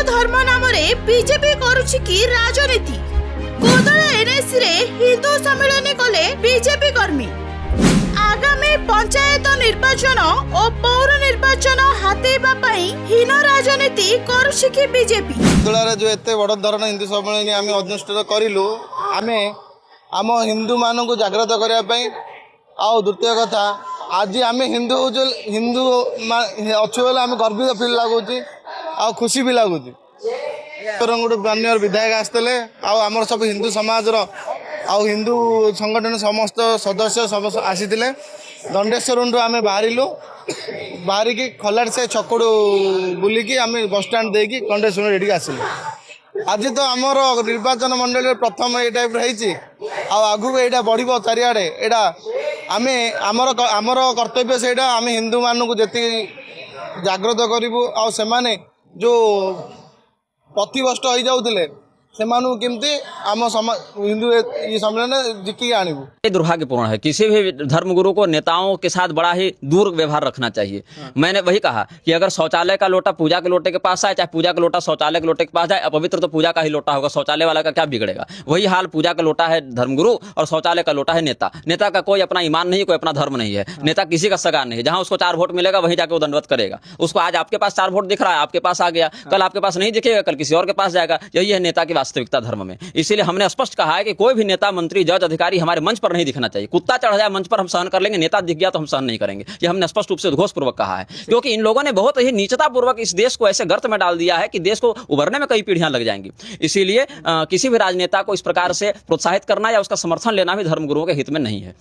धर्म नाम बीजेपी करुछि की राजनीति। कोदल एनएसी रे हिंदू सम्मेलन कले बीजेपी कर्मी। आगामी पंचायत निर्वाचन और पौर निर्वाचन हाथेबा पई हीन राजनीति करुछि की बीजेपी। कोदल जो एते बड़ धरण हिंदू सम्मेलन आम अनुष्ठित करूँ आम आम हिंदू मान को जागृत करने आ द्वितीय कथा आज आम हिंदू हिंदू अच्छे आम गर्वित फिल लगुच आ खुशी भी लगुच। गोटे मान्य विधायक आसते आमर सब हिंदू समाज हिंदू संगठन समस्त सदस्य आसी दंडेश्वर आम बाहर की खलाड़ से छकड़ू बुलिकी आम बस स्टाण दे दंडेश्वर रेडी आसिलु। आज तो आमर निर्वाचन मंडल प्रथम ये टाइप आगू यहाँ बढ़ चारिड़े यहाँ आम आमर कर्तव्य से आम हिंदू मानू जी जागृत करूँ आ जो प्रतिभ्रष्ट हो जाते से केमती आम हिंदू ये सम्मेलन जिक्की आणबू। ये दुर्भाग्यपूर्ण है। किसी भी धर्मगुरु को नेताओं के साथ बड़ा ही दूर व्यवहार रखना चाहिए। मैंने वही कहा कि अगर शौचालय का लोटा पूजा के लोटे के पास आए, चाहे पूजा का लोटा शौचालय के लोटे के पास जाए, अपवित्र तो पूजा का ही लोटा होगा, शौचालय वाला का क्या बिगड़ेगा। वही हाल पूजा का लोटा है धर्मगुरु और शौचालय का लोटा है नेता। नेता का कोई अपना ईमान नहीं, कोई अपना धर्म नहीं है। नेता किसी का सगा नहीं है। जहां उसको 4 वोट मिलेगा वहीं जाकर वो दंडवत करेगा। उसको आज आपके पास 4 वोट दिख रहा है, आपके पास आ गया, कल आपके पास नहीं दिखेगा, कल किसी और के पास जाएगा। यही है नेता की वास्तविकता धर्म में। इसीलिए हमने स्पष्ट कहा है कि कोई भी नेता, मंत्री, जज, अधिकारी हमारे मंच पर नहीं दिखना चाहिए। कुत्ता चढ़ जाए मंच पर हम सहन कर लेंगे, नेता दिख गया तो हम सहन नहीं करेंगे। ये हमने स्पष्ट रूप से उद्घोषपूर्वक कहा है, क्योंकि इन लोगों ने बहुत ही नीचतापूर्वक इस देश को ऐसे गर्त में डाल दिया है कि देश को उभरने में कई पीढ़ियां लग जाएंगी। इसीलिए किसी भी राजनेता को इस प्रकार से प्रोत्साहित करना या उसका समर्थन लेना भी धर्मगुरुओं के हित में नहीं है।